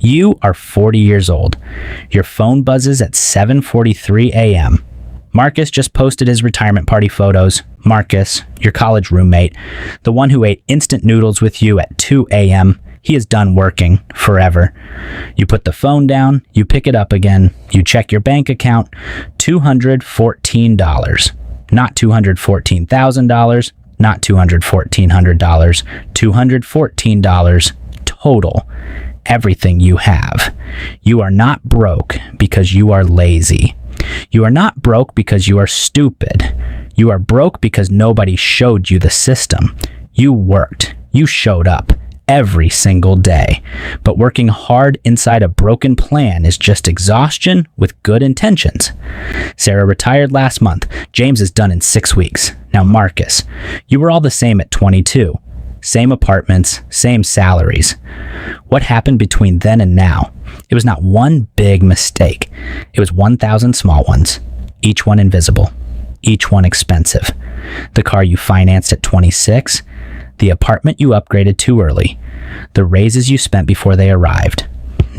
You are 40 years old. Your phone buzzes at 7:43 a.m. Marcus just posted his retirement party photos. Marcus, your college roommate, the one who ate instant noodles with you at 2 a.m., he is done working forever. You put the phone down, you pick it up again, you check your bank account, $214. Not $214,000, not $214,100, $214 total. Everything you have. You are not broke because you are lazy. You are not broke because you are stupid. You are broke because nobody showed you the system. You worked. You showed up every single day. But working hard inside a broken plan is just exhaustion with good intentions. Sarah retired last month. James is done in 6 weeks. Now, Marcus, you were all the same at 22. Same apartments, same salaries. What happened between then and now? It was not one big mistake. It was 1,000 small ones, each one invisible, each one expensive. The car you financed at 26, the apartment you upgraded too early, the raises you spent before they arrived.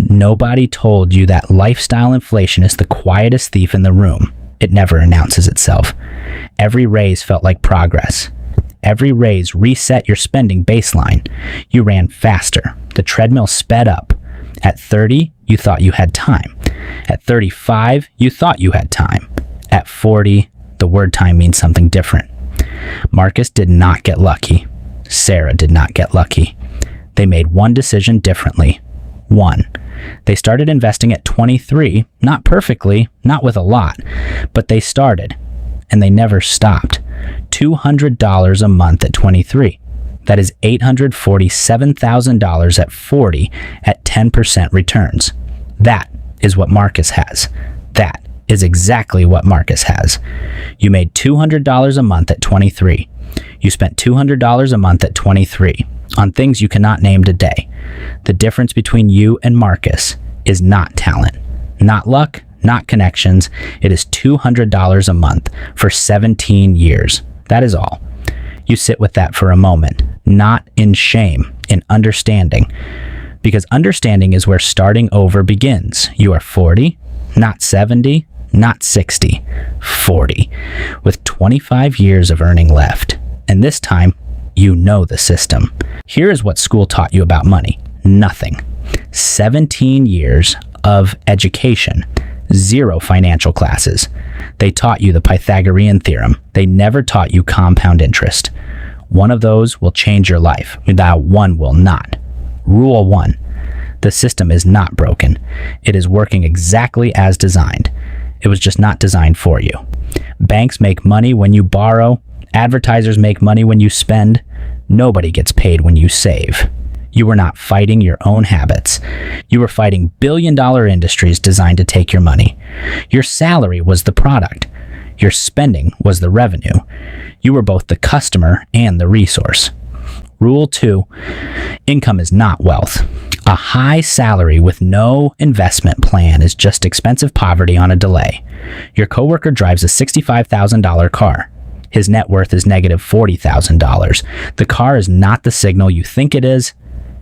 Nobody told you that lifestyle inflation is the quietest thief in the room. It never announces itself. Every raise felt like progress. Every raise reset your spending baseline. You ran faster. The treadmill sped up. At 30, you thought you had time. At 35, you thought you had time. At 40, the word time means something different. Marcus did not get lucky. Sarah did not get lucky. They made one decision differently. One, they started investing at 23, not perfectly, not with a lot, but they started, and they never stopped. $200 a month at 23. That is $847,000 at 40 at 10% returns. That is what Marcus has. That is exactly what Marcus has. You made $200 a month at 23. You spent $200 a month at 23 on things you cannot name today. The difference between you and Marcus is not talent, not luck, not connections. It is $200 a month for 17 years. That is all. You sit with that for a moment, not in shame, in understanding. Because understanding is where starting over begins. You are 40, not 70, not 60, 40, with 25 years of earning left. And this time, you know the system. Here is what school taught you about money. Nothing. 17 years of education. 0 financial classes. They taught you the Pythagorean theorem. They never taught you compound interest. One of those will change your life. That one will not. Rule 1. The system is not broken. It is working exactly as designed. It was just not designed for you. Banks make money when you borrow. Advertisers make money when you spend. Nobody gets paid when you save. You were not fighting your own habits. You were fighting billion-dollar industries designed to take your money. Your salary was the product. Your spending was the revenue. You were both the customer and the resource. Rule 2, income is not wealth. A high salary with no investment plan is just expensive poverty on a delay. Your coworker drives a $65,000 car. His net worth is negative $40,000. The car is not the signal you think it is.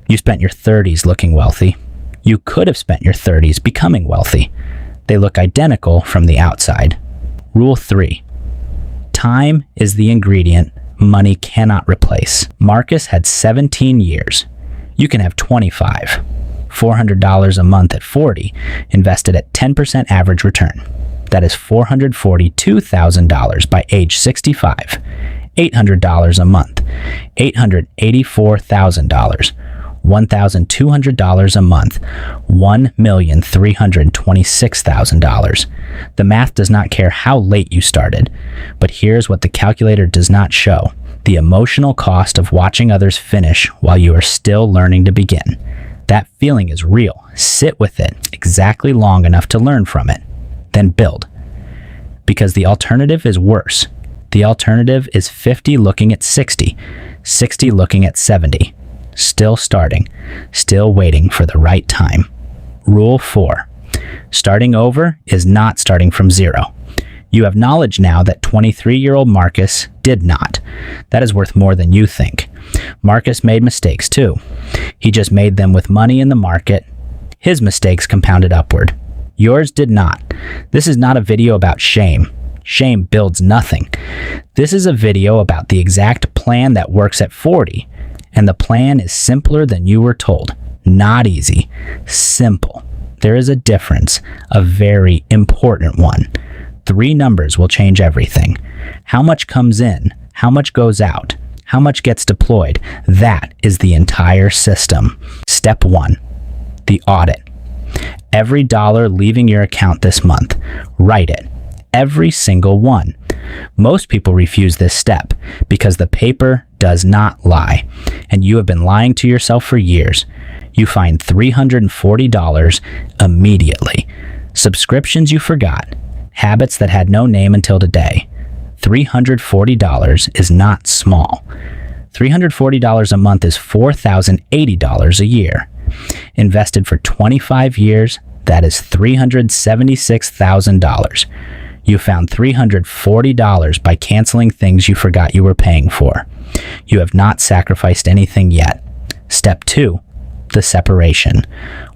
You spent your 30s looking wealthy. You could have spent your 30s becoming wealthy. They look identical from the outside. Rule 3. Time is the ingredient money cannot replace. Marcus had 17 years. You can have 25. $400 a month at 40, invested at 10% average return. That is $442,000 by age 65. $800 a month. $884,000. $1,200 a month, $1,326,000. The math does not care how late you started, but here's what the calculator does not show: the emotional cost of watching others finish while you are still learning to begin. That feeling is real. Sit with it exactly long enough to learn from it, then build. Because the alternative is worse. The alternative is 50 looking at 60, 60 looking at 70. Still starting, still waiting for the right time. Rule 4. Starting over is not starting from zero. You have knowledge now that 23-year-old Marcus did not. That is worth more than you think. Marcus made mistakes too. He just made them with money in the market. His mistakes compounded upward. Yours did not. This is not a video about shame. Shame builds nothing. This is a video about the exact plan that works at 40. And the plan is simpler than you were told. Not easy. Simple. There is a difference, a very important one. 3 numbers will change everything. How much comes in, how much goes out, how much gets deployed. That is the entire system. Step 1, the audit. Every dollar leaving your account this month, write it. Every single one. Most people refuse this step because the paper does not lie, and you have been lying to yourself for years. You find $340 immediately. Subscriptions you forgot. Habits that had no name until today. $340 is not small. $340 a month is $4,080 a year. Invested for 25 years, that is $376,000. You found $340 by canceling things you forgot you were paying for. You have not sacrificed anything yet. Step 2, the separation.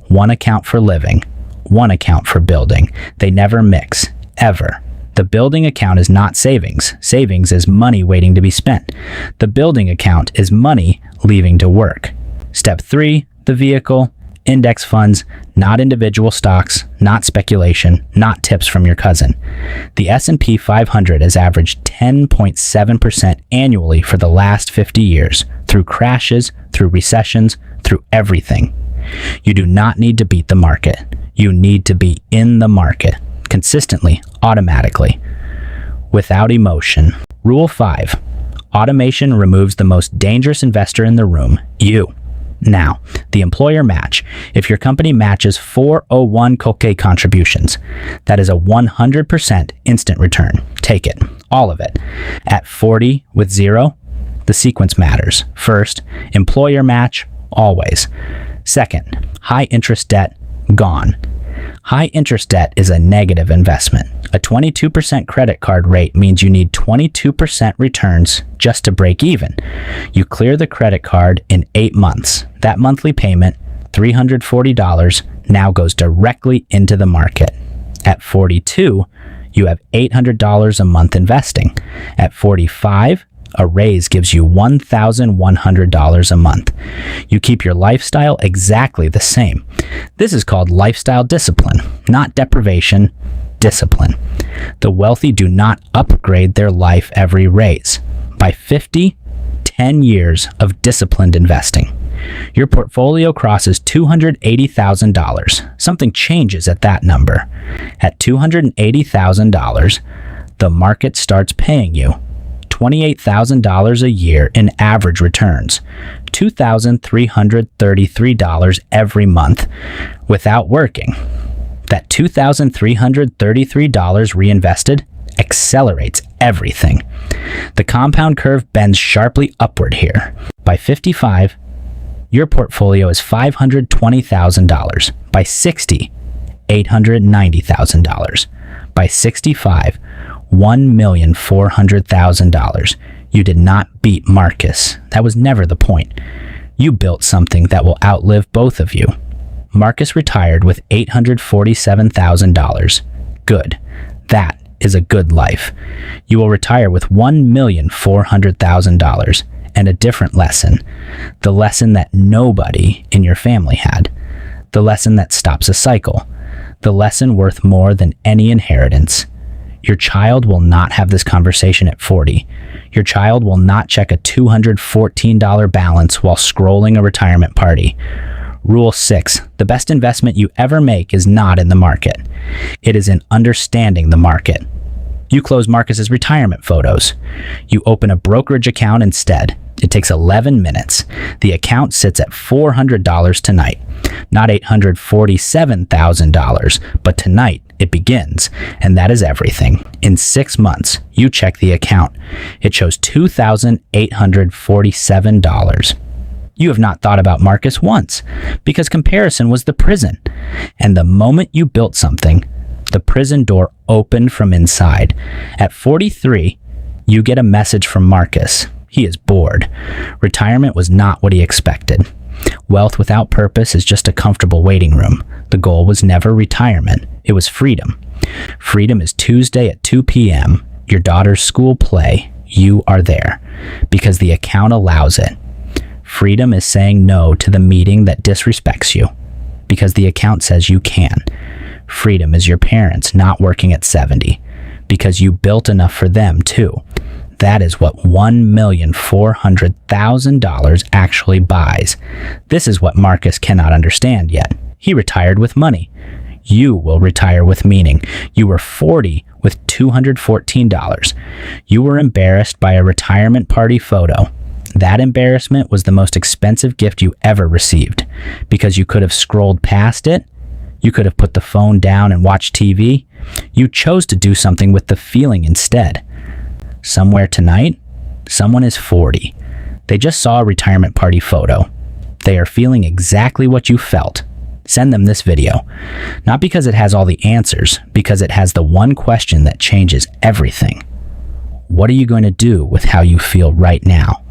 One account for living, one account for building. They never mix, ever. The building account is not savings. Savings is money waiting to be spent. The building account is money leaving to work. Step 3, the vehicle. Index funds, not individual stocks, not speculation, not tips from your cousin. The S&P 500 has averaged 10.7% annually for the last 50 years, through crashes, through recessions, through everything. You do not need to beat the market. You need to be in the market, consistently, automatically, without emotion. Rule 5. Automation removes the most dangerous investor in the room, you. Now, the employer match. If your company matches 401 Koke contributions, that is a 100% instant return. Take it, all of it. At 40 with 0, the sequence matters. First, employer match, always. Second, high interest debt, gone. High interest debt is a negative investment. A 22% credit card rate means you need 22% returns just to break even. You clear the credit card in 8 months. That monthly payment, $340, now goes directly into the market. At 42, you have $800 a month investing. At 45, a raise gives you $1,100 a month. You keep your lifestyle exactly the same. This is called lifestyle discipline, not deprivation, discipline. The wealthy do not upgrade their life every raise. By 50, 10 years of disciplined investing. Your portfolio crosses $280,000. Something changes at that number. At $280,000, the market starts paying you $28,000 a year in average returns, $2,333 every month without working. That $2,333 reinvested accelerates everything. The compound curve bends sharply upward here. By 55, your portfolio is $520,000. By 60, $890,000. By 65, $1,400,000. You did not beat Marcus. That was never the point. You built something that will outlive both of you. Marcus retired with $847,000. Good. That is a good life. You will retire with $1,400,000 and a different lesson. The lesson that nobody in your family had. The lesson that stops a cycle. The lesson worth more than any inheritance. Your child will not have this conversation at 40. Your child will not check a $214 balance while scrolling a retirement party. Rule 6. The best investment you ever make is not in the market. It is in understanding the market. You close Marcus's retirement photos. You open a brokerage account instead. It takes 11 minutes. The account sits at $400 tonight. Not $847,000, but tonight it begins, and that is everything. In 6 months, you check the account. It shows $2,847. You have not thought about Marcus once, because comparison was the prison. And the moment you built something, the prison door opened from inside. At 43, you get a message from Marcus. He is bored. Retirement was not what he expected. Wealth without purpose is just a comfortable waiting room. The goal was never retirement. It was freedom. Freedom is Tuesday at 2 p.m., your daughter's school play. You are there because the account allows it. Freedom is saying no to the meeting that disrespects you because the account says you can. Freedom is your parents not working at 70 because you built enough for them too. That is what $1,400,000 actually buys. This is what Marcus cannot understand yet. He retired with money. You will retire with meaning. You were 40 with $214. You were embarrassed by a retirement party photo. That embarrassment was the most expensive gift you ever received because you could have scrolled past it. You could have put the phone down and watched TV. You chose to do something with the feeling instead. Somewhere tonight, someone is 40. They just saw a retirement party photo. They are feeling exactly what you felt. Send them this video. Not because it has all the answers, because it has the one question that changes everything. What are you going to do with how you feel right now?